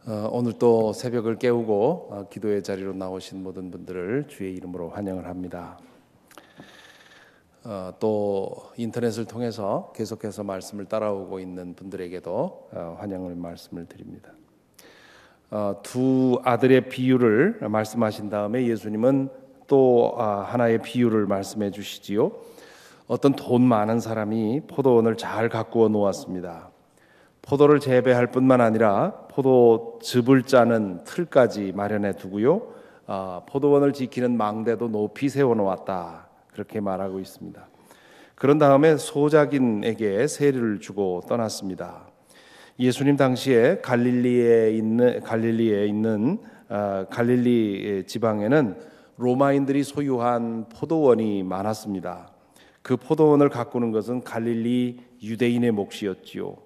오늘 또 새벽을 깨우고 기도의 자리로 나오신 모든 분들을 주의 이름으로 환영을 합니다. 또 인터넷을 통해서 계속해서 말씀을 따라오고 있는 분들에게도 환영을 말씀을 드립니다. 두 아들의 비유를 말씀하신 다음에 예수님은 또 하나의 비유를 말씀해 주시지요. 어떤 돈 많은 사람이 포도원을 잘 가꾸어 놓았습니다. 포도를 재배할 뿐만 아니라 포도즙을 짜는 틀까지 마련해 두고요. 포도원을 지키는 망대도 높이 세워놓았다. 그렇게 말하고 있습니다. 그런 다음에 소작인에게 세례를 주고 떠났습니다. 예수님 당시에 갈릴리에 있는 갈릴리 지방에는 로마인들이 소유한 포도원이 많았습니다. 그 포도원을 가꾸는 것은 갈릴리 유대인의 몫이었지요.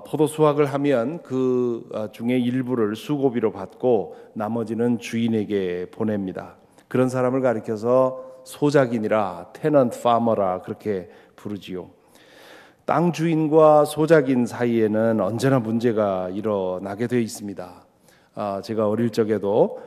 포도 수확을 하면 그 중에 일부를 수고비로 받고 나머지는 주인에게 보냅니다. 그런 사람을 가리켜서 소작인이라 테넌트 파머라 그렇게 부르지요. 땅 주인과 소작인 사이에는 언제나 문제가 일어나게 되어 있습니다. 제가 어릴 적에도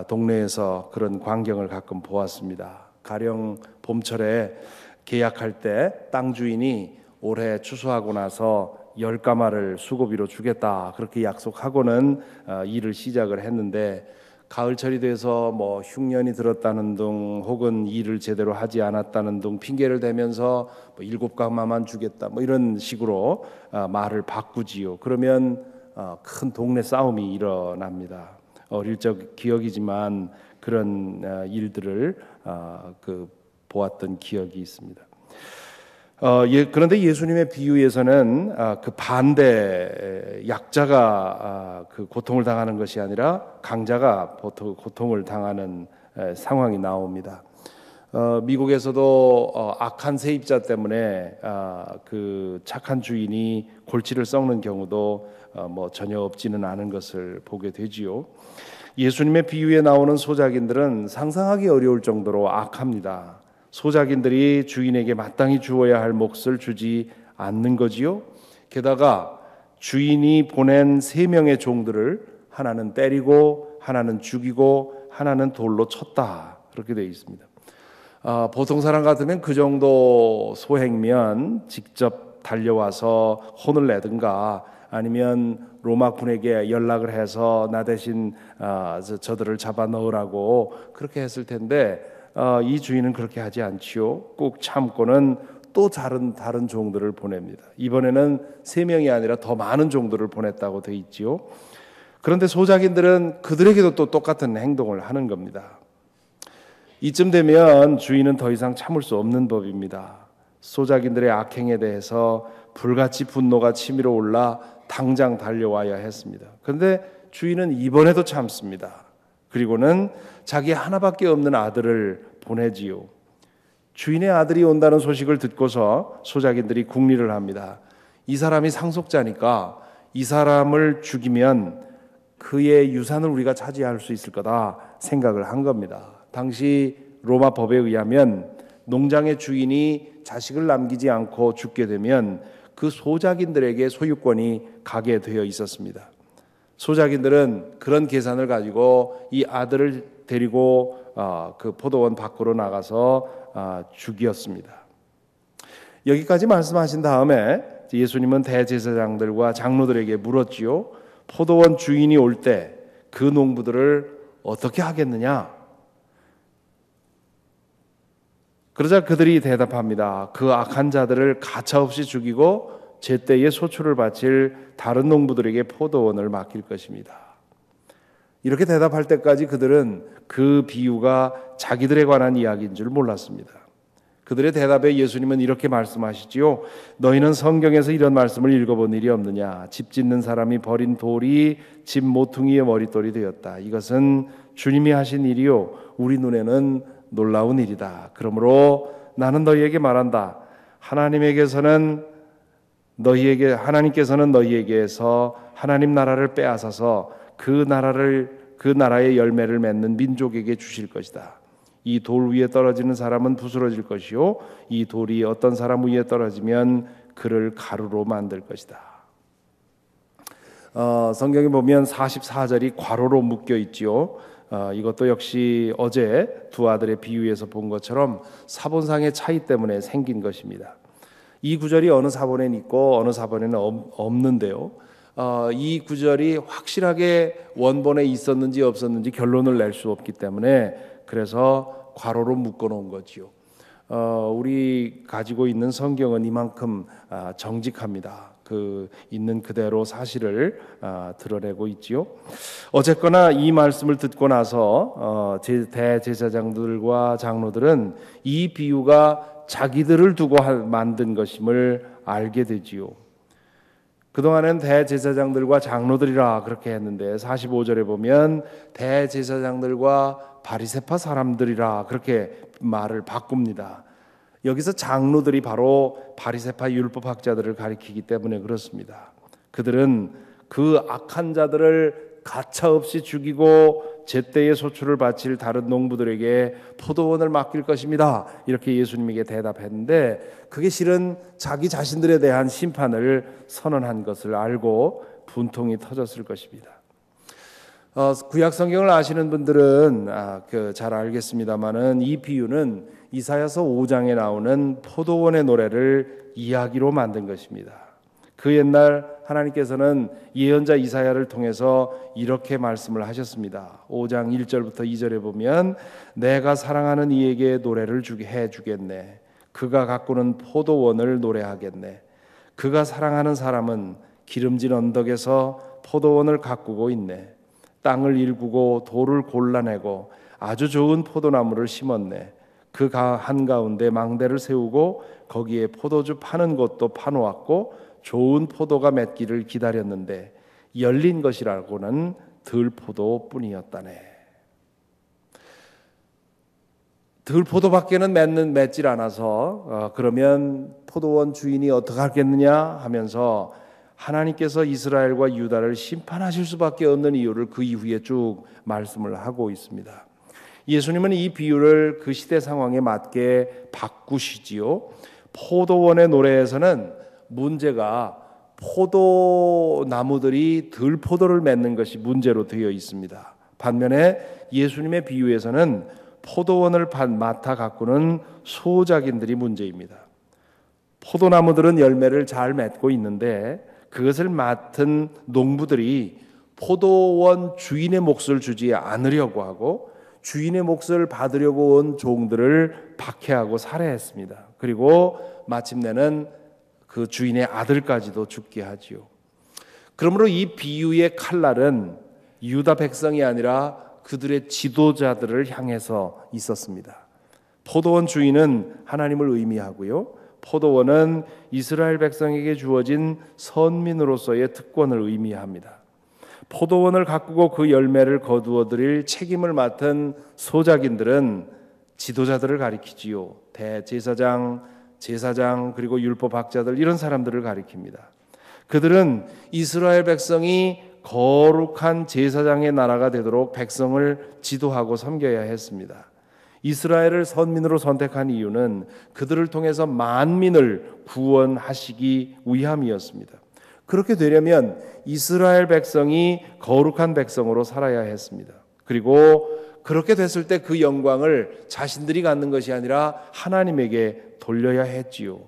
동네에서 그런 광경을 가끔 보았습니다. 가령 봄철에 계약할 때 땅 주인이 올해 추수하고 나서 10가마를 수고비로 주겠다 그렇게 약속하고는 일을 시작을 했는데 가을철이 돼서 흉년이 들었다는 등 혹은 일을 제대로 하지 않았다는 등 핑계를 대면서 7가마만 주겠다 이런 식으로 말을 바꾸지요. 그러면 큰 동네 싸움이 일어납니다. 어릴 적 기억이지만 그런 일들을 보았던 기억이 있습니다. 그런데 예수님의 비유에서는 그 반대 약자가 그 고통을 당하는 것이 아니라 강자가 보통 고통을 당하는 상황이 나옵니다. 미국에서도 악한 세입자 때문에 그 착한 주인이 골치를 썩는 경우도 전혀 없지는 않은 것을 보게 되지요. 예수님의 비유에 나오는 소작인들은 상상하기 어려울 정도로 악합니다. 소작인들이 주인에게 마땅히 주어야 할 몫을 주지 않는 거지요. 게다가 주인이 보낸 3명의 종들을 하나는 때리고 하나는 죽이고 하나는 돌로 쳤다. 그렇게 되어 있습니다. 보통 사람 같으면 그 정도 소행면 직접 달려와서 혼을 내든가 아니면 로마 군에게 연락을 해서 나 대신 저들을 잡아 넣으라고 그렇게 했을 텐데 이 주인은 그렇게 하지 않지요. 꼭 참고는 또 다른 종들을 보냅니다. 이번에는 3명이 아니라 더 많은 종들을 보냈다고 되어 있지요. 그런데 소작인들은 그들에게도 또 똑같은 행동을 하는 겁니다. 이쯤 되면 주인은 더 이상 참을 수 없는 법입니다. 소작인들의 악행에 대해서 불같이 분노가 치밀어 올라 당장 달려와야 했습니다. 그런데 주인은 이번에도 참습니다. 그리고는 자기 하나밖에 없는 아들을 보내지요. 주인의 아들이 온다는 소식을 듣고서 소작인들이 궁리를 합니다. 이 사람이 상속자니까 이 사람을 죽이면 그의 유산을 우리가 차지할 수 있을 거다 생각을 한 겁니다. 당시 로마 법에 의하면 농장의 주인이 자식을 남기지 않고 죽게 되면 그 소작인들에게 소유권이 가게 되어 있었습니다. 소작인들은 그런 계산을 가지고 이 아들을 데리고 그 포도원 밖으로 나가서 죽였습니다. 여기까지 말씀하신 다음에 예수님은 대제사장들과 장로들에게 물었지요. 포도원 주인이 올 때 그 농부들을 어떻게 하겠느냐? 그러자 그들이 대답합니다. 그 악한 자들을 가차없이 죽이고 제때에 소출을 바칠 다른 농부들에게 포도원을 맡길 것입니다. 이렇게 대답할 때까지 그들은 그 비유가 자기들에 관한 이야기인 줄 몰랐습니다. 그들의 대답에 예수님은 이렇게 말씀하시지요. 너희는 성경에서 이런 말씀을 읽어본 일이 없느냐? 집 짓는 사람이 버린 돌이 집 모퉁이의 머릿돌이 되었다. 이것은 주님이 하신 일이요 우리 눈에는 놀라운 일이다. 그러므로 나는 너희에게 말한다. 하나님께서는 너희에게서 하나님 나라를 빼앗아서 그 나라의 열매를 맺는 민족에게 주실 것이다. 이 돌 위에 떨어지는 사람은 부스러질 것이요 이 돌이 어떤 사람 위에 떨어지면 그를 가루로 만들 것이다. 성경에 보면 44절이 괄호로 묶여 있지요. 이것도 역시 어제 두 아들의 비유에서 본 것처럼 사본상의 차이 때문에 생긴 것입니다. 이 구절이 어느 사본에는 있고 어느 사본에는 없는데요. 이 구절이 확실하게 원본에 있었는지 없었는지 결론을 낼 수 없기 때문에 그래서 괄호로 묶어놓은 거지요. 우리 가지고 있는 성경은 이만큼 정직합니다. 그 있는 그대로 사실을 드러내고 있지요. 어쨌거나 이 말씀을 듣고 나서 대제사장들과 장로들은 이 비유가 자기들을 두고 만든 것임을 알게 되지요. 그동안은 대제사장들과 장로들이라 그렇게 했는데 45절에 보면 대제사장들과 바리새파 사람들이라 그렇게 말을 바꿉니다. 여기서 장로들이 바로 바리새파 율법학자들을 가리키기 때문에 그렇습니다. 그들은 그 악한 자들을 가차없이 죽이고 제때의 소출을 바칠 다른 농부들에게 포도원을 맡길 것입니다. 이렇게 예수님에게 대답했는데 그게 실은 자기 자신들에 대한 심판을 선언한 것을 알고 분통이 터졌을 것입니다. 구약 성경을 아시는 분들은 잘 알겠습니다만은 이 비유는 이사야서 5장에 나오는 포도원의 노래를 이야기로 만든 것입니다. 그 옛날 하나님께서는 예언자 이사야를 통해서 이렇게 말씀을 하셨습니다. 5장 1절부터 2절에 보면 내가 사랑하는 이에게 노래를 해주겠네. 그가 가꾸는 포도원을 노래하겠네. 그가 사랑하는 사람은 기름진 언덕에서 포도원을 가꾸고 있네. 땅을 일구고 돌을 골라내고 아주 좋은 포도나무를 심었네. 그 한가운데 망대를 세우고 거기에 포도주 파는 곳도 파놓았고 좋은 포도가 맺기를 기다렸는데 열린 것이라고는 들포도뿐이었다네. 들포도밖에는 맺질 않아서 그러면 포도원 주인이 어떻게 하겠느냐 하면서 하나님께서 이스라엘과 유다를 심판하실 수밖에 없는 이유를 그 이후에 쭉 말씀을 하고 있습니다. 예수님은 이 비유를 그 시대 상황에 맞게 바꾸시지요. 포도원의 노래에서는 문제가 포도나무들이 들포도를 맺는 것이 문제로 되어 있습니다. 반면에 예수님의 비유에서는 포도원을 맡아 가꾸는 소작인들이 문제입니다. 포도나무들은 열매를 잘 맺고 있는데 그것을 맡은 농부들이 포도원 주인의 몫을 주지 않으려고 하고 주인의 몫을 받으려고 온 종들을 박해하고 살해했습니다. 그리고 마침내는 그 주인의 아들까지도 죽게 하지요. 그러므로 이 비유의 칼날은 유다 백성이 아니라 그들의 지도자들을 향해서 있었습니다. 포도원 주인은 하나님을 의미하고요. 포도원은 이스라엘 백성에게 주어진 선민으로서의 특권을 의미합니다. 포도원을 가꾸고 그 열매를 거두어 드릴 책임을 맡은 소작인들은 지도자들을 가리키지요. 대제사장, 제사장, 그리고 율법학자들 이런 사람들을 가리킵니다. 그들은 이스라엘 백성이 거룩한 제사장의 나라가 되도록 백성을 지도하고 섬겨야 했습니다. 이스라엘을 선민으로 선택한 이유는 그들을 통해서 만민을 구원하시기 위함이었습니다. 그렇게 되려면 이스라엘 백성이 거룩한 백성으로 살아야 했습니다. 그리고 그렇게 됐을 때 그 영광을 자신들이 갖는 것이 아니라 하나님에게 돌려야 했지요.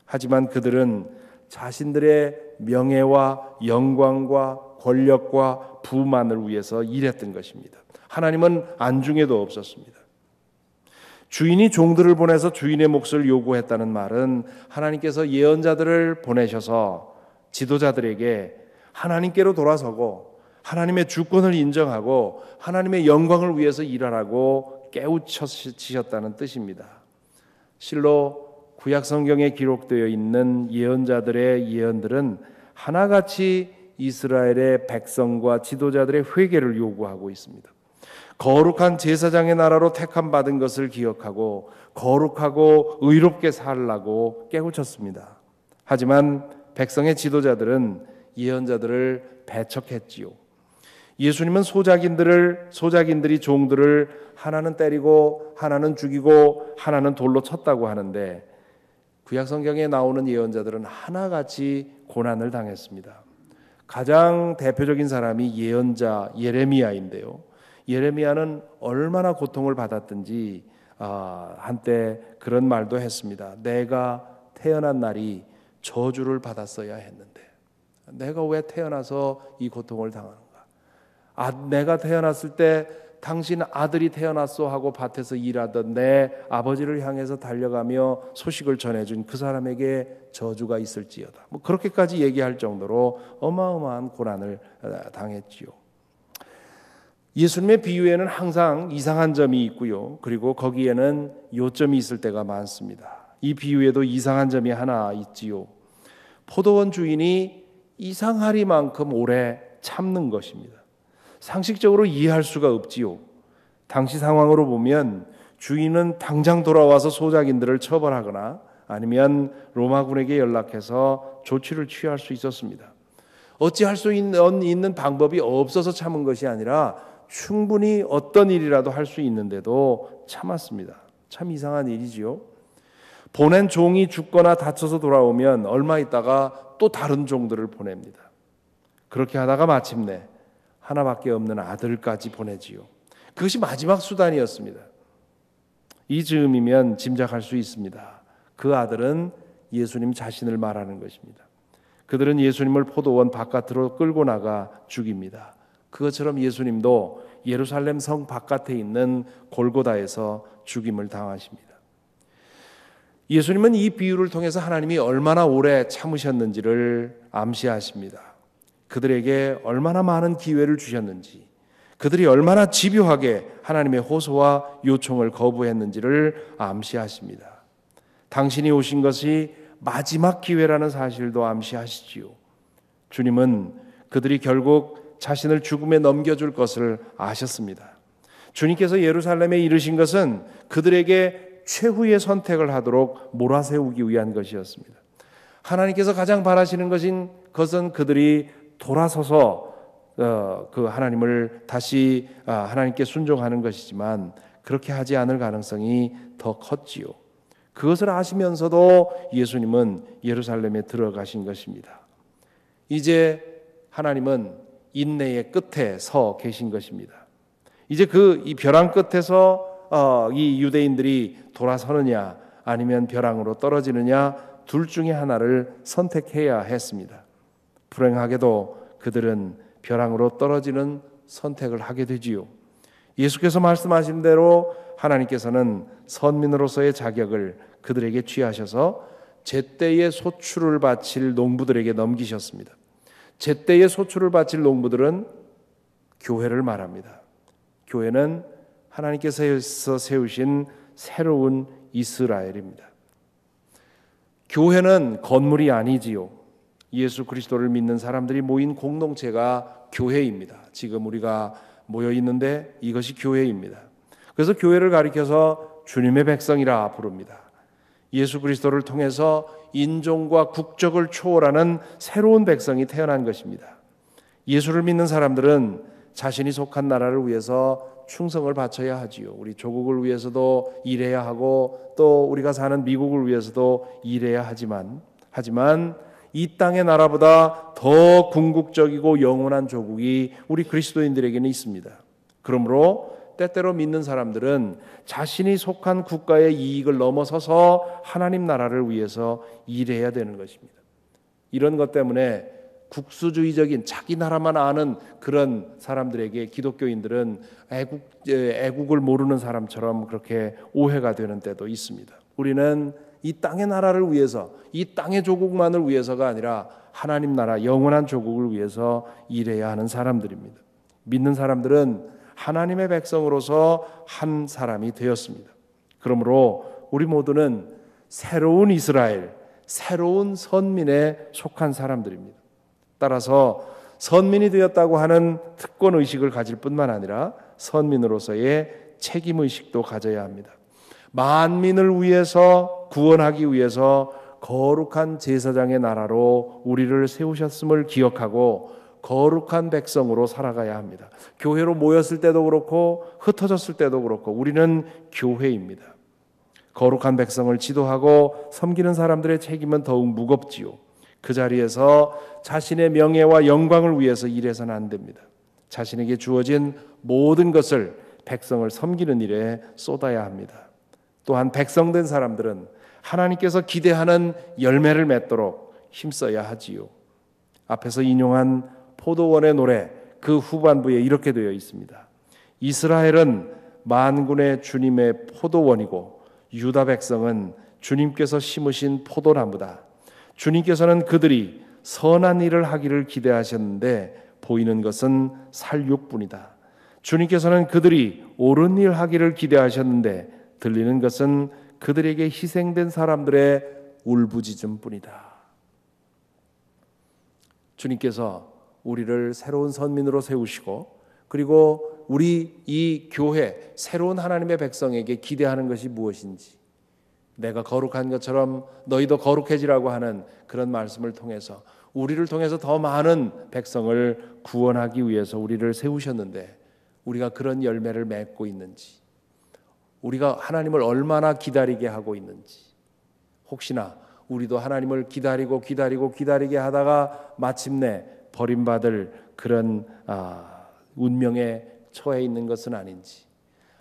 하지만 그들은 자신들의 명예와 영광과 권력과 부만을 위해서 일했던 것입니다. 하나님은 안중에도 없었습니다. 주인이 종들을 보내서 주인의 몫을 요구했다는 말은 하나님께서 예언자들을 보내셔서 지도자들에게 하나님께로 돌아서고 하나님의 주권을 인정하고 하나님의 영광을 위해서 일하라고 깨우치셨다는 뜻입니다. 실로 구약 성경에 기록되어 있는 예언자들의 예언들은 하나같이 이스라엘의 백성과 지도자들의 회개를 요구하고 있습니다. 거룩한 제사장의 나라로 택함 받은 것을 기억하고 거룩하고 의롭게 살라고 깨우쳤습니다. 하지만 백성의 지도자들은 예언자들을 배척했지요. 예수님은 소작인들이 종들을 하나는 때리고 하나는 죽이고 하나는 돌로 쳤다고 하는데 구약 성경에 나오는 예언자들은 하나같이 고난을 당했습니다. 가장 대표적인 사람이 예언자 예레미야인데요. 예레미야는 얼마나 고통을 받았든지 한때 그런 말도 했습니다. 내가 태어난 날이 저주를 받았어야 했는데 내가 왜 태어나서 이 고통을 당하는가? 내가 태어났을 때 당신 아들이 태어났소 하고 밭에서 일하던 내 아버지를 향해서 달려가며 소식을 전해준 그 사람에게 저주가 있을지어다. 그렇게까지 얘기할 정도로 어마어마한 고난을 당했지요. 예수님의 비유에는 항상 이상한 점이 있고요. 그리고 거기에는 요점이 있을 때가 많습니다. 이 비유에도 이상한 점이 하나 있지요. 포도원 주인이 이상하리만큼 오래 참는 것입니다. 상식적으로 이해할 수가 없지요. 당시 상황으로 보면 주인은 당장 돌아와서 소작인들을 처벌하거나 아니면 로마군에게 연락해서 조치를 취할 수 있었습니다. 어찌할 수 있는 방법이 없어서 참은 것이 아니라 충분히 어떤 일이라도 할 수 있는데도 참았습니다. 참 이상한 일이지요. 보낸 종이 죽거나 다쳐서 돌아오면 얼마 있다가 또 다른 종들을 보냅니다. 그렇게 하다가 마침내 하나밖에 없는 아들까지 보내지요. 그것이 마지막 수단이었습니다. 이 즈음이면 짐작할 수 있습니다. 그 아들은 예수님 자신을 말하는 것입니다. 그들은 예수님을 포도원 바깥으로 끌고 나가 죽입니다. 그것처럼 예수님도 예루살렘 성 바깥에 있는 골고다에서 죽임을 당하십니다. 예수님은 이 비유를 통해서 하나님이 얼마나 오래 참으셨는지를 암시하십니다. 그들에게 얼마나 많은 기회를 주셨는지, 그들이 얼마나 집요하게 하나님의 호소와 요청을 거부했는지를 암시하십니다. 당신이 오신 것이 마지막 기회라는 사실도 암시하시지요. 주님은 그들이 결국 자신을 죽음에 넘겨줄 것을 아셨습니다. 주님께서 예루살렘에 이르신 것은 그들에게 최후의 선택을 하도록 몰아세우기 위한 것이었습니다. 하나님께서 가장 바라시는 것은 그들이 돌아서서 그 하나님을 다시 하나님께 순종하는 것이지만 그렇게 하지 않을 가능성이 더 컸지요. 그것을 아시면서도 예수님은 예루살렘에 들어가신 것입니다. 이제 하나님은 인내의 끝에 서 계신 것입니다. 이제 이 벼랑 끝에서 이 유대인들이 돌아서느냐 아니면 벼랑으로 떨어지느냐 둘 중에 하나를 선택해야 했습니다. 불행하게도 그들은 벼랑으로 떨어지는 선택을 하게 되지요. 예수께서 말씀하신 대로 하나님께서는 선민으로서의 자격을 그들에게 취하셔서 제때에 소출을 바칠 농부들에게 넘기셨습니다. 제때에 소출을 바칠 농부들은 교회를 말합니다. 교회는 하나님께서 세우신 새로운 이스라엘입니다. 교회는 건물이 아니지요. 예수 그리스도를 믿는 사람들이 모인 공동체가 교회입니다. 지금 우리가 모여 있는데 이것이 교회입니다. 그래서 교회를 가리켜서 주님의 백성이라 부릅니다. 예수 그리스도를 통해서 인종과 국적을 초월하는 새로운 백성이 태어난 것입니다. 예수를 믿는 사람들은 자신이 속한 나라를 위해서 충성을 바쳐야 하지요. 우리 조국을 위해서도 일해야 하고 또 우리가 사는 미국을 위해서도 일해야 하지만 이 땅의 나라보다 더 궁극적이고 영원한 조국이 우리 그리스도인들에게는 있습니다. 그러므로 때때로 믿는 사람들은 자신이 속한 국가의 이익을 넘어서서 하나님 나라를 위해서 일해야 되는 것입니다. 이런 것 때문에 국수주의적인 자기 나라만 아는 그런 사람들에게 기독교인들은 애국을 모르는 사람처럼 그렇게 오해가 되는 때도 있습니다. 우리는 이 땅의 나라를 위해서, 이 땅의 조국만을 위해서가 아니라 하나님 나라 영원한 조국을 위해서 일해야 하는 사람들입니다. 믿는 사람들은 하나님의 백성으로서 한 사람이 되었습니다. 그러므로 우리 모두는 새로운 이스라엘, 새로운 선민에 속한 사람들입니다. 따라서 선민이 되었다고 하는 특권의식을 가질 뿐만 아니라 선민으로서의 책임의식도 가져야 합니다. 만민을 위해서 구원하기 위해서 거룩한 제사장의 나라로 우리를 세우셨음을 기억하고 거룩한 백성으로 살아가야 합니다. 교회로 모였을 때도 그렇고 흩어졌을 때도 그렇고 우리는 교회입니다. 거룩한 백성을 지도하고 섬기는 사람들의 책임은 더욱 무겁지요. 그 자리에서 자신의 명예와 영광을 위해서 일해서는 안 됩니다. 자신에게 주어진 모든 것을 백성을 섬기는 일에 쏟아야 합니다. 또한 백성된 사람들은 하나님께서 기대하는 열매를 맺도록 힘써야 하지요. 앞에서 인용한 포도원의 노래 그 후반부에 이렇게 되어 있습니다. 이스라엘은 만군의 주님의 포도원이고 유다 백성은 주님께서 심으신 포도나무다. 주님께서는 그들이 선한 일을 하기를 기대하셨는데 보이는 것은 살육뿐이다. 주님께서는 그들이 옳은 일 하기를 기대하셨는데 들리는 것은 그들에게 희생된 사람들의 울부짖음뿐이다. 주님께서 우리를 새로운 선민으로 세우시고 그리고 우리 이 교회 새로운 하나님의 백성에게 기대하는 것이 무엇인지, 내가 거룩한 것처럼 너희도 거룩해지라고 하는 그런 말씀을 통해서 우리를 통해서 더 많은 백성을 구원하기 위해서 우리를 세우셨는데 우리가 그런 열매를 맺고 있는지, 우리가 하나님을 얼마나 기다리게 하고 있는지, 혹시나 우리도 하나님을 기다리게 하다가 마침내 버림받을 그런 운명에 처해 있는 것은 아닌지,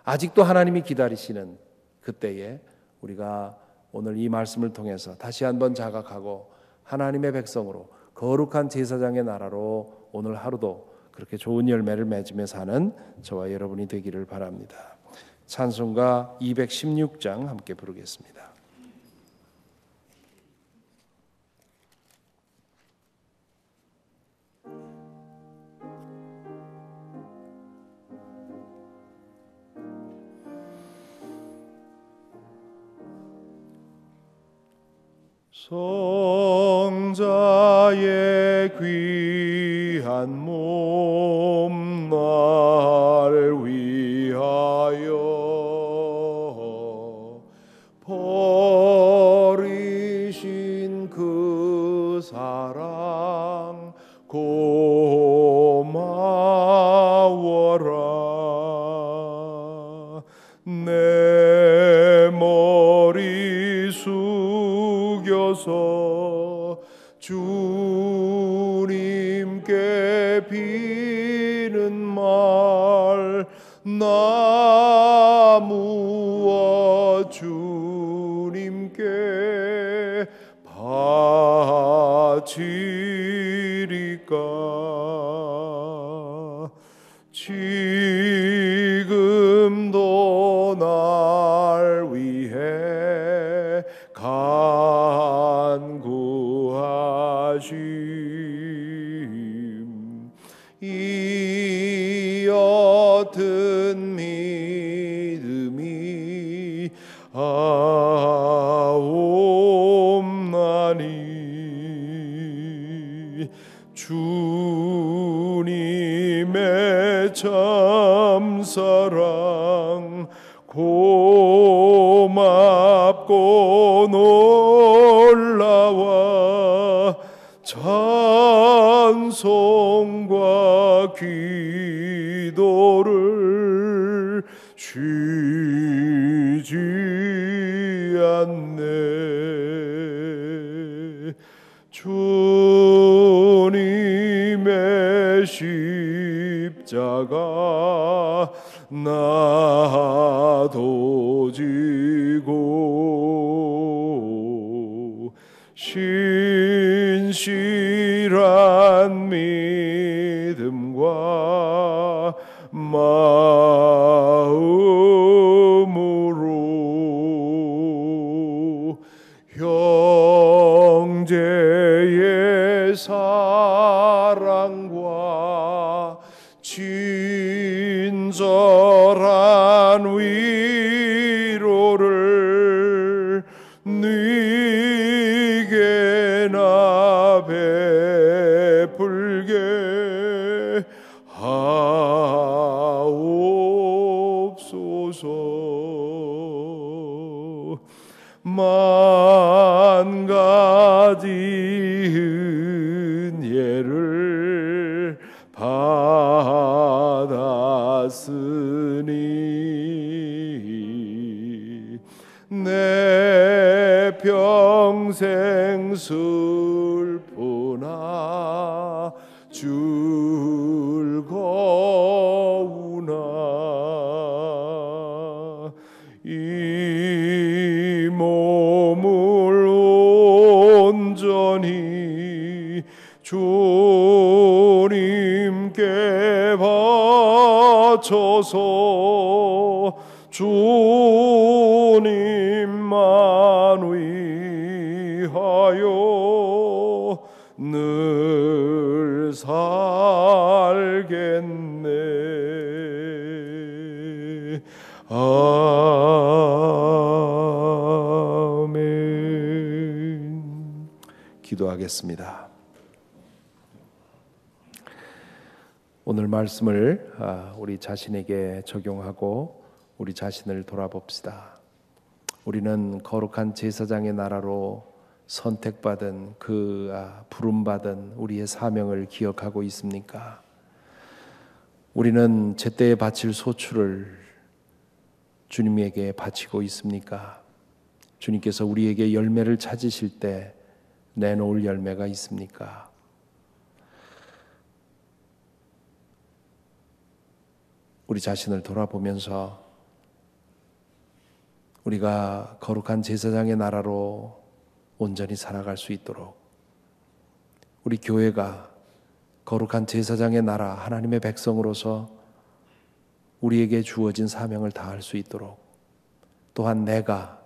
아직도 하나님이 기다리시는 그때에 우리가 오늘 이 말씀을 통해서 다시 한번 자각하고 하나님의 백성으로 거룩한 제사장의 나라로 오늘 하루도 그렇게 좋은 열매를 맺으며 사는 저와 여러분이 되기를 바랍니다. 찬송가 216장 함께 부르겠습니다. 성자의 귀한 몸 나를 위하여 버리신 그 사랑 고마워라. 내 머리 숙여서 주님께 비는 말, 나 무엇 주님께 바치리까. 지금도 날 위해 간구하심, 이 옅은 믿음이 아옵나니. 주님의 참사랑 고맙고 놀라와 찬송과 기도를 쉬지 않네. 주님의 십자가 나도 지고 신실한 믿음과 마음으로 형제의 사랑과 친절한 위로를 네게 나 베풀게 하옵소서. 만 가지 은혜를 받았으니 내 평생 슬픔 이 몸을 온전히 주님께 바쳐서 주님만 위하여 늘 살겠네. 아멘. 기도하겠습니다. 오늘 말씀을 우리 자신에게 적용하고 우리 자신을 돌아봅시다. 우리는 거룩한 제사장의 나라로 선택받은 그 부름받은 우리의 사명을 기억하고 있습니까? 우리는 제때에 바칠 소출을 주님에게 바치고 있습니까? 주님께서 우리에게 열매를 찾으실 때 내놓을 열매가 있습니까? 우리 자신을 돌아보면서 우리가 거룩한 제사장의 나라로 온전히 살아갈 수 있도록, 우리 교회가 거룩한 제사장의 나라 하나님의 백성으로서 우리에게 주어진 사명을 다할 수 있도록, 또한 내가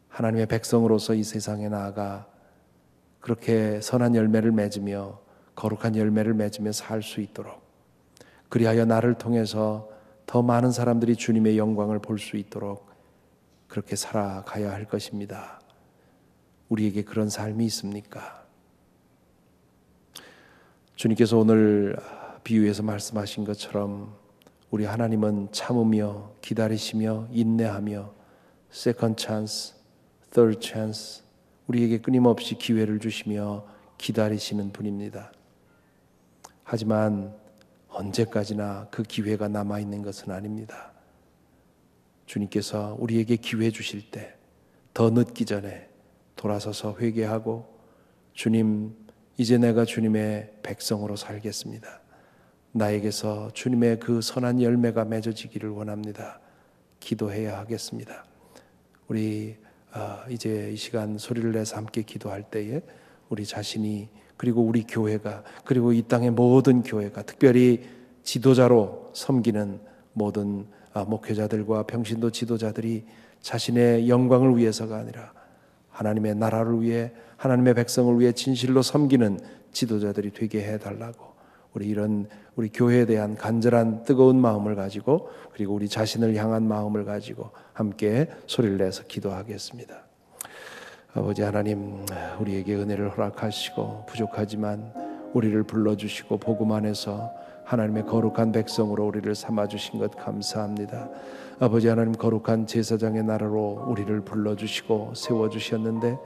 하나님의 백성으로서 이 세상에 나아가 그렇게 선한 열매를 맺으며 거룩한 열매를 맺으며 살 수 있도록, 그리하여 나를 통해서 더 많은 사람들이 주님의 영광을 볼 수 있도록 그렇게 살아가야 할 것입니다. 우리에게 그런 삶이 있습니까? 주님께서 오늘 비유에서 말씀하신 것처럼 우리 하나님은 참으며 기다리시며 인내하며 second chance, third chance, 우리에게 끊임없이 기회를 주시며 기다리시는 분입니다. 하지만 언제까지나 그 기회가 남아있는 것은 아닙니다. 주님께서 우리에게 기회 주실 때 더 늦기 전에 돌아서서 회개하고, 주님, 이제 내가 주님의 백성으로 살겠습니다. 나에게서 주님의 그 선한 열매가 맺어지기를 원합니다. 기도해야 하겠습니다. 우리 이제 이 시간 소리를 내서 함께 기도할 때에 우리 자신이, 그리고 우리 교회가, 그리고 이 땅의 모든 교회가, 특별히 지도자로 섬기는 모든 목회자들과 평신도 지도자들이 자신의 영광을 위해서가 아니라 하나님의 나라를 위해, 하나님의 백성을 위해 진실로 섬기는 지도자들이 되게 해달라고, 우리 교회에 대한 간절한 뜨거운 마음을 가지고, 그리고 우리 자신을 향한 마음을 가지고 함께 소리를 내서 기도하겠습니다. 아버지 하나님, 우리에게 은혜를 허락하시고 부족하지만 우리를 불러주시고 복음 안에서 하나님의 거룩한 백성으로 우리를 삼아주신 것 감사합니다. 아버지 하나님, 거룩한 제사장의 나라로 우리를 불러주시고 세워주셨는데,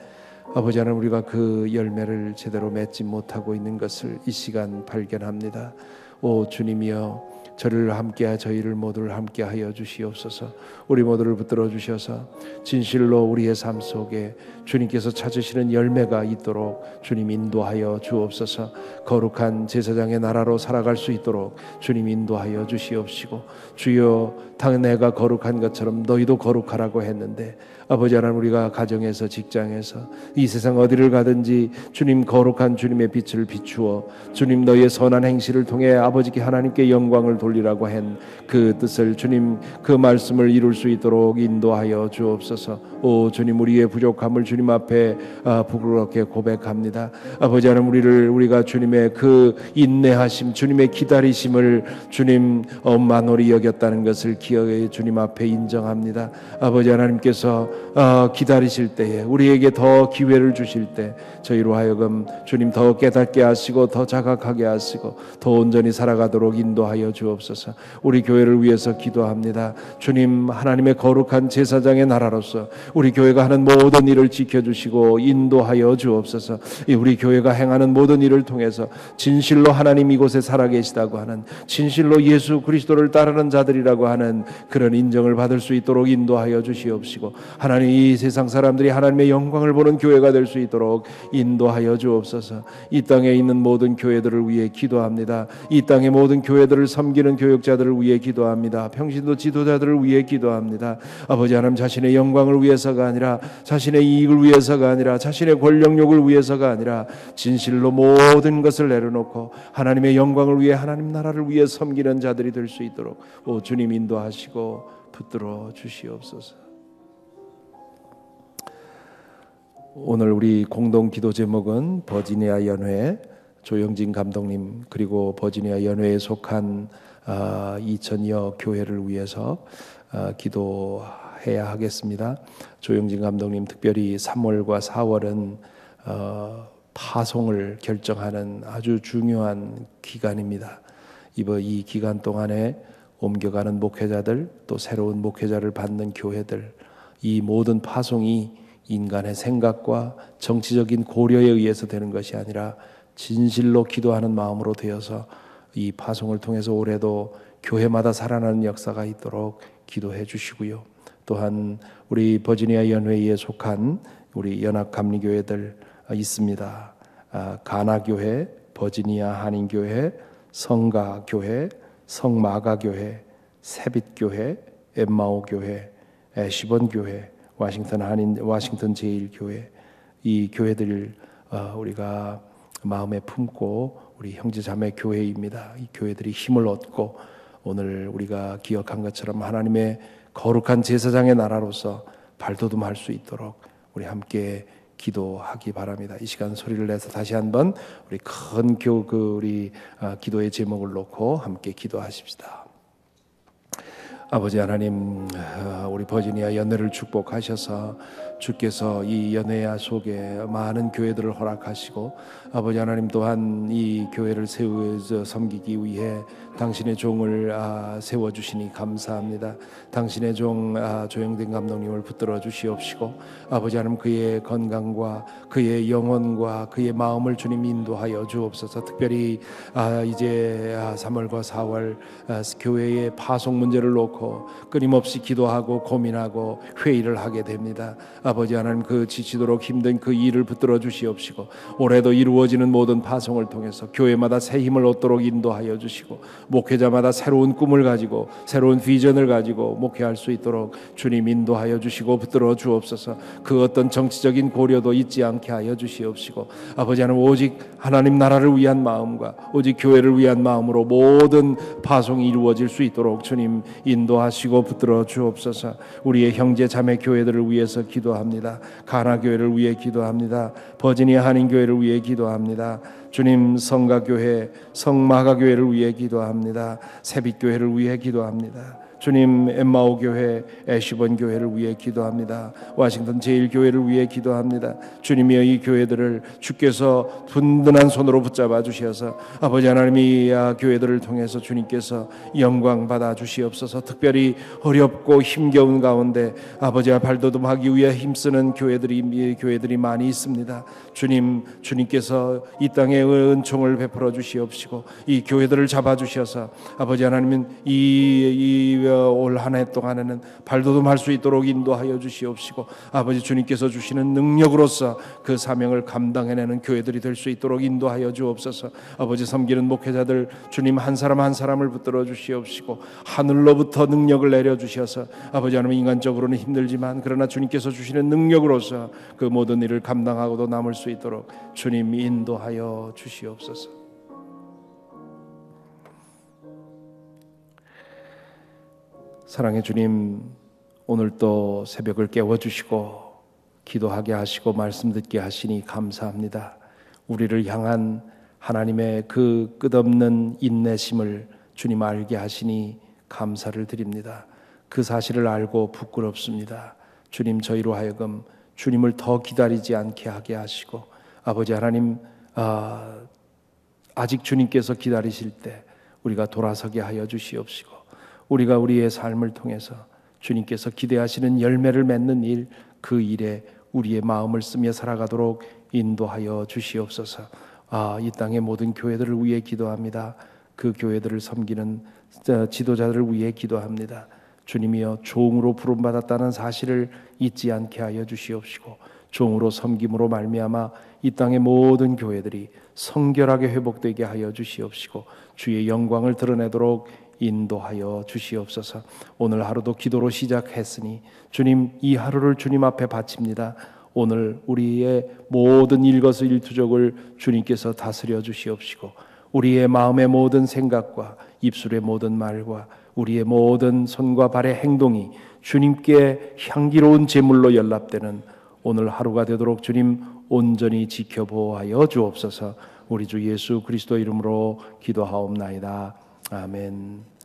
아버지 하나님, 우리가 그 열매를 제대로 맺지 못하고 있는 것을 이 시간 발견합니다. 오 주님이여, 저희를 모두를 함께하여 주시옵소서. 우리 모두를 붙들어 주셔서 진실로 우리의 삶 속에 주님께서 찾으시는 열매가 있도록 주님 인도하여 주옵소서. 거룩한 제사장의 나라로 살아갈 수 있도록 주님 인도하여 주시옵시고, 주여, 내가 거룩한 것처럼 너희도 거룩하라고 했는데, 아버지 하나님, 우리가 가정에서, 직장에서, 이 세상 어디를 가든지 주님 거룩한 주님의 빛을 비추어 주님 너희의 선한 행실을 통해 아버지께 하나님께 영광을 돌리라고 한 그 뜻을, 주님 그 말씀을 이룰 수 있도록 인도하여 주옵소서. 오 주님, 우리의 부족함을 주님 앞에 부끄럽게 고백합니다. 아버지 하나님, 우리가 주님의 그 인내하심, 주님의 기다리심을 주님 만홀히 여겼다는 것을 기억해 주님 앞에 인정합니다. 아버지 하나님께서 기다리실 때에, 우리에게 더 기회를 주실 때 저희로 하여금 주님 더 깨닫게 하시고 더 자각하게 하시고 더 온전히 살아가도록 인도하여 주옵소서. 우리 교회를 위해서 기도합니다. 주님, 하나님의 거룩한 제사장의 나라로서 우리 교회가 하는 모든 일을 지켜주시고 인도하여 주옵소서. 우리 교회가 행하는 모든 일을 통해서 진실로 하나님 이곳에 살아계시다고 하는, 진실로 예수 그리스도를 따르는 자들이라고 하는 그런 인정을 받을 수 있도록 인도하여 주시옵시고, 하나님, 이 세상 사람들이 하나님의 영광을 보는 교회가 될 수 있도록 인도하여 주옵소서. 이 땅에 있는 모든 교회들을 위해 기도합니다. 이 땅의 모든 교회들을 섬기는 교역자들을 위해 기도합니다. 평신도 지도자들을 위해 기도합니다. 아버지 하나님, 자신의 영광을 위해서가 아니라, 자신의 이익을 위해서가 아니라, 자신의 권력욕을 위해서가 아니라 진실로 모든 것을 내려놓고 하나님의 영광을 위해, 하나님 나라를 위해 섬기는 자들이 될 수 있도록 주님 인도하시고 붙들어 주시옵소서. 오늘 우리 공동 기도 제목은 버지니아 연회 조영진 감독님, 그리고 버지니아 연회에 속한 2000여 교회를 위해서 기도해야 하겠습니다. 조영진 감독님, 특별히 3월과 4월은 파송을 결정하는 아주 중요한 기간입니다. 이 기간 동안에 옮겨가는 목회자들, 또 새로운 목회자를 받는 교회들, 이 모든 파송이 인간의 생각과 정치적인 고려에 의해서 되는 것이 아니라 진실로 기도하는 마음으로 되어서 이 파송을 통해서 올해도 교회마다 살아나는 역사가 있도록 기도해 주시고요. 또한 우리 버지니아 연회에 속한 우리 연합 감리교회들 있습니다. 가나교회, 버지니아 한인교회, 성가교회, 성마가교회, 세빛교회, 엠마오교회, 시본교회, 워싱턴 제1교회, 이 교회들 우리가 마음에 품고 우리 형제자매 교회입니다. 이 교회들이 힘을 얻고 오늘 우리가 기억한 것처럼 하나님의 거룩한 제사장의 나라로서 발돋움할 수 있도록 우리 함께 기도하기 바랍니다. 이 시간 소리를 내서 다시 한번 우리 큰 기도의 제목을 놓고 함께 기도하십시다. 아버지 하나님, 우리 버지니아 연회를 축복하셔서 주께서 이 연회 속에 많은 교회들을 허락하시고, 아버지 하나님 또한 이 교회를 세워서 섬기기 위해 당신의 종을 세워주시니 감사합니다. 당신의 종 조영된 감독님을 붙들어 주시옵시고, 아버지 하나님 그의 건강과 그의 영혼과 그의 마음을 주님 인도하여 주옵소서. 특별히 이제 3월과 4월 교회의 파송 문제를 놓고 끊임없이 기도하고 고민하고 회의를 하게 됩니다. 아버지 하나님, 그 지치도록 힘든 그 일을 붙들어 주시옵시고, 올해도 이루어지는 모든 파송을 통해서 교회마다 새 힘을 얻도록 인도하여 주시고, 목회자마다 새로운 꿈을 가지고 새로운 비전을 가지고 목회할 수 있도록 주님 인도하여 주시고 붙들어 주옵소서. 그 어떤 정치적인 고려도 있지 않게 하여 주시옵시고, 아버지 하나님, 오직 하나님 나라를 위한 마음과 오직 교회를 위한 마음으로 모든 파송이 이루어질 수 있도록 주님 인도하시고 붙들어 주옵소서. 우리의 형제 자매 교회들을 위해서 기도합니다. 가나교회를 위해 기도합니다. 버지니아 한인교회를 위해 기도합니다. 주님, 성가교회, 성마가교회를 위해 기도합니다. 세빛교회를 위해 기도합니다. 주님, 엠마오교회, 시본교회를 위해 기도합니다. 워싱턴 제1교회를 위해 기도합니다. 주님이여, 이 교회들을 주께서 든든한 손으로 붙잡아 주셔서 아버지 하나님, 이 교회들을 통해서 주님께서 영광 받아 주시옵소서. 특별히 어렵고 힘겨운 가운데 아버지와 발돋움하기 위해 힘쓰는 교회들이 많이 있습니다. 주님께서 이 땅에 은총을 베풀어 주시옵시고, 이 교회들을 잡아 주셔서 아버지 하나님은 올 한 해 동안에는 발돋움할 수 있도록 인도하여 주시옵시고, 아버지 주님께서 주시는 능력으로서 그 사명을 감당해내는 교회들이 될 수 있도록 인도하여 주옵소서. 아버지, 섬기는 목회자들 주님 한 사람 한 사람을 붙들어 주시옵시고, 하늘로부터 능력을 내려 주셔서 아버지 하나님, 인간적으로는 힘들지만 그러나 주님께서 주시는 능력으로서 그 모든 일을 감당하고도 남을 수 있도록 주님 인도하여 주시옵소서. 사랑의 주님, 오늘 또 새벽을 깨워주시고 기도하게 하시고 말씀 듣게 하시니 감사합니다. 우리를 향한 하나님의 그 끝없는 인내심을 주님 알게 하시니 감사를 드립니다. 그 사실을 알고 부끄럽습니다. 주님, 저희로 하여금 주님을 더 기다리지 않게 하게 하시고, 아버지 하나님, 아직 주님께서 기다리실 때 우리가 돌아서게 하여 주시옵시고, 우리가 우리의 삶을 통해서 주님께서 기대하시는 열매를 맺는 일, 그 일에 우리의 마음을 쓰며 살아가도록 인도하여 주시옵소서. 이 땅의 모든 교회들을 위해 기도합니다. 그 교회들을 섬기는 지도자들을 위해 기도합니다. 주님이여 종으로 부름받았다는 사실을 잊지 않게 하여 주시옵시고 종으로 섬김으로 말미암아 이 땅의 모든 교회들이 성결하게 회복되게 하여 주시옵시고 주의 영광을 드러내도록 인도하여 주시옵소서. 오늘 하루도 기도로 시작했으니 주님 이 하루를 주님 앞에 바칩니다. 오늘 우리의 모든 일거수일투족을 주님께서 다스려 주시옵시고 우리의 마음의 모든 생각과 입술의 모든 말과 우리의 모든 손과 발의 행동이 주님께 향기로운 제물로 연락되는 오늘 하루가 되도록 주님 온전히 지켜보호하여 주옵소서. 우리 주 예수 그리스도 이름으로 기도하옵나이다. 아멘.